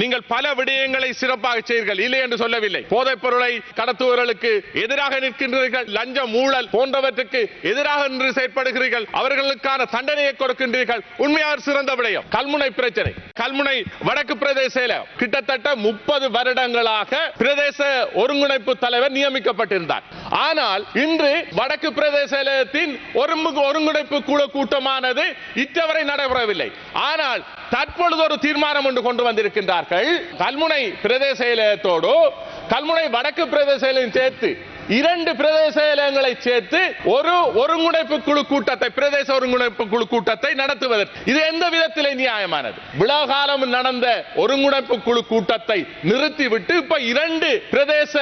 நீங்கள் பல விடயங்களை சிறப்பாக செய்கிறீர்கள், இல்லை என்று சொல்லவில்லை. போதைப் பொருளை கடத்துபவர்களுக்கு எதிராக நிற்கின்றீர்கள், லஞ்சம் ஊழல் போன்றவற்றுக்கு எதிராக நின்று செயற்படுகிறீர்கள், அவர்களுக்கான தண்டனையை கொடுக்கின்றீர்கள். உண்மையாக சிறந்த விடயம் கல்முனை பிரச்சனை. கல்முனை வடக்கு பிரதேச கிட்டத்தட்ட 30 வருடங்களாக பிரதேச ஒருங்கிணைப்பு தலைவர் நியமிக்கப்பட்டிருந்தார். ஆனால் இன்று வடக்கு பிரதேசத்தின் ஒருங்கிணைப்பு குழு கூட்டமானது இற்றவரை நடைபெறவில்லை. ஆனால் தற்பொழுது ஒரு தீர்மானம் ஒன்று கொண்டு வந்திருக்கின்றார்கள். கல்முனை பிரதேச செயலகத்தோடு கல்முனை வடக்கு பிரதேச செயலகம் சேர்த்து 2 பிரதேச செயலகங்களை சேர்த்து ஒரு ஒருங்கிணைப்பு குழு கூட்டத்தை, பிரதேச ஒருங்கிணைப்பு குழு கூட்டத்தை நடத்துவதற்கு இது எந்த விதத்திலே நியாயமானது? விழாகாலம் நடந்த ஒருங்கிணைப்பு குழு கூட்டத்தை நிறுத்திவிட்டு இப்ப 2 பிரதேச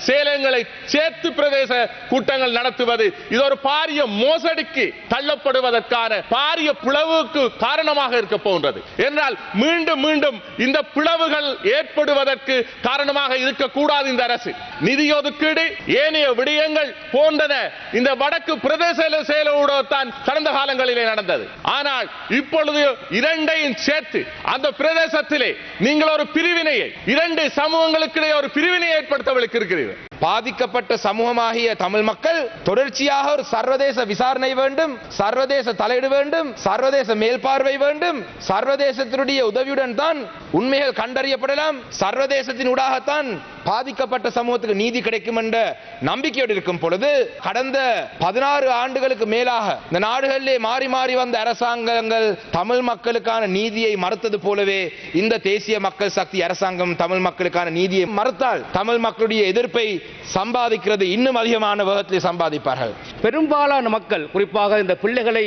செயலகங்களை சேர்த்து பிரதேச கூட்டங்கள் நடத்துவது இது ஒரு பாரிய மோசடிக்கு தள்ளப்படுவதற்கான பாரிய பிளவுக்கு காரணமாக இருக்க போன்றது. என்றால் மீண்டும் மீண்டும் இந்த பிளவுகள் ஏற்படுவதற்கு காரணமாக இருக்கக்கூடாது. இந்த அரசு நிதி ஒதுக்கீடு ஏனைய விடயங்கள் போன்றன இந்த வடக்கு பிரதேச செயலோடுதான் கடந்த காலங்களிலே நடந்தது. ஆனால் இப்பொழுது 2ஐயும் சேர்த்து அந்த பிரதேசத்திலே நீங்கள் ஒரு பிரிவினையை, 2 சமூகங்களுக்கு ஒரு பிரிவினையை ஏற்படுத்த இருக்கிறீர்கள். பாதிக்கப்பட்ட சமூகமாகிய தமிழ் மக்கள் தொடர்ச்சியாக ஒரு சர்வதேச விசாரணை வேண்டும், சர்வதேச தலையீடு வேண்டும், சர்வதேச மேல்பார்வை வேண்டும். சர்வதேசத்தினுடைய உதவியுடன் தான் உண்மைகள் கண்டறியப்படலாம். சர்வதேசத்தின் ஊடாகத்தான் பாதிக்கப்பட்ட சமூகத்துக்கு நீதி கிடைக்கும் என்ற நம்பிக்கையோடு இருக்கும் பொழுது கடந்த 16 ஆண்டுகளுக்கு மேலாக இந்த நாடுகளிலே மாறி மாறி வந்த அரசாங்கங்கள் தமிழ் மக்களுக்கான நீதியை மறுத்தது போலவே இந்த தேசிய மக்கள் சக்தி அரசாங்கம் தமிழ் மக்களுக்கான நீதியை மறுத்தால் தமிழ் மக்களுடைய எதிர்ப்பை சம்பாதிக்கிறது இன்னும் அதிகமான வேகத்திலே சம்பாதிப்பார்கள். பெரும்பாலான மக்கள், குறிப்பாக இந்த பிள்ளைகளை,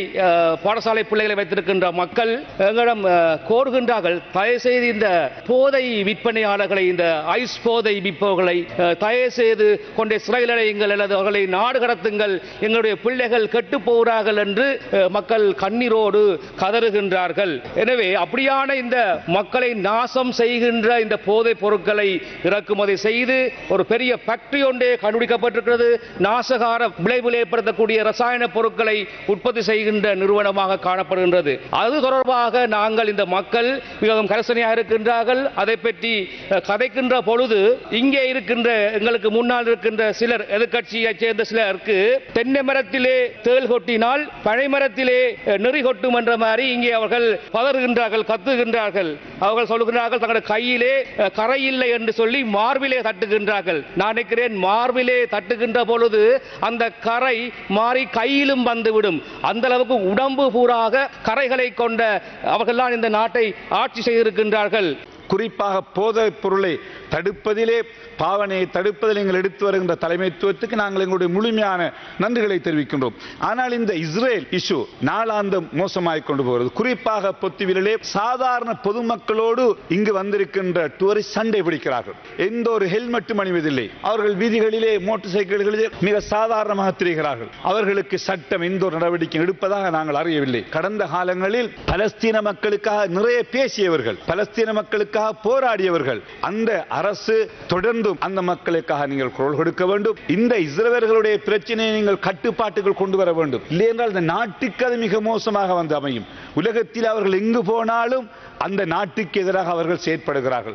பாடசாலை பிள்ளைகளை வைத்திருக்கின்ற மக்கள் எங்களிடம் கோருகின்றார்கள், தயவு செய்து இந்த போதை விற்பனையாளர்களை, இந்த ஐஸ் போதை விற்பவர்களை தயவு செய்து கொண்டே சிறையில் அடையுங்கள் அல்லது அவர்களை நாடு கடத்துங்கள், எங்களுடைய பிள்ளைகள் கெட்டு போகிறார்கள் என்று மக்கள் கண்ணீரோடு கதறுகின்றார்கள். எனவே அப்படியான இந்த மக்களை நாசம் செய்கின்ற இந்த போதைப் பொருட்களை இறக்குமதி செய்து ஒரு பெரிய ஃபேக்டரி ஒன்றே கண்டுபிடிக்கப்பட்டிருக்கிறது. நாசகார விளைவில் ஏற்படுத்தக்கூடிய ரசாயன பொருட்களை உற்பத்தி செய்கின்ற நிறுவனமாக காணப்படுகின்றது. அது தொடர்பாக நாங்கள் இந்த மக்கள் மிகவும் கரிசனையாக இருக்கின்றார்கள். அதை பற்றி கதைக்கின்ற பொழுது இங்கே இருக்கின்ற எங்களுக்கு முன்னால் இருக்கின்ற சிலர், எதிர்கட்சியைச் சேர்ந்த சிலருக்கு தென்னை மரத்திலே தேள் கொட்டினால் பனை மரத்திலே நெறி கொட்டும் என்ற மாதிரி இங்கே அவர்கள் பதறுகின்றார்கள், கத்துகின்றார்கள். அவர்கள் சொல்லுகின்றார்கள் தங்களுடைய கையிலே கரை இல்லை என்று சொல்லி மார்பிலே தட்டுகின்றார்கள். நான் நினைக்கிறேன் மார்பிலே தட்டுகின்ற பொழுது அந்த கரை மாறி கையிலும் வந்துவிடும். அந்த அளவுக்கு உடம்பு பூராக கரைகளை கொண்ட அவர்கள்தான் இந்த நாட்டை ஆட்சி செய்திருக்கின்றார்கள். குறிப்பாக போதைப் பொருளை தடுப்பதிலே, பாவனையை தடுப்பதில் நீங்கள் எடுத்து வருகின்ற தலைமைத்துவத்துக்கு நாங்கள் எங்களுடைய முழுமையான நன்றிகளை தெரிவிக்கின்றோம். ஆனால் இந்த இஸ்ரேல் இஷ்யூ நாளாந்தம் மோசமாகிக் கொண்டு போகிறது. குறிப்பாக பொத்துவிலே சாதாரண பொதுமக்களோடு இங்கு வந்திருக்கின்ற டூரிஸ்ட் சண்டை பிடிக்கிறார்கள். எந்த ஒரு ஹெல்மெட்டும் அணிவதில்லை. அவர்கள் வீதிகளிலே மோட்டார் சைக்கிள்களிலே மிக சாதாரணமாக திரிகிறார்கள். அவர்களுக்கு சட்டம் எந்த ஒரு நடவடிக்கை எடுப்பதாக நாங்கள் அறியவில்லை. கடந்த காலங்களில் பலஸ்தீன மக்களுக்காக நிறைய பேசியவர்கள், பலஸ்தீன மக்களுக்காக போராடியவர்கள், அந்த அரசு தொடர்ந்து அந்த மக்களுக்காக நீங்கள் குரல் கொடுக்க வேண்டும். இந்த இஸ்ரவேலர்களுடைய பிரச்சனையை நீங்கள் கட்டுப்பாட்டுகள் கொண்டு வர வேண்டும். இல்லையென்றால் இந்த நாட்டுக்கு அது மிக மோசமாக வந்து அமையும். உலகத்தில் அவர்கள் எங்கு போனாலும் அந்த நாட்டுக்கு எதிராக அவர்கள் செயற்படுகிறார்கள்.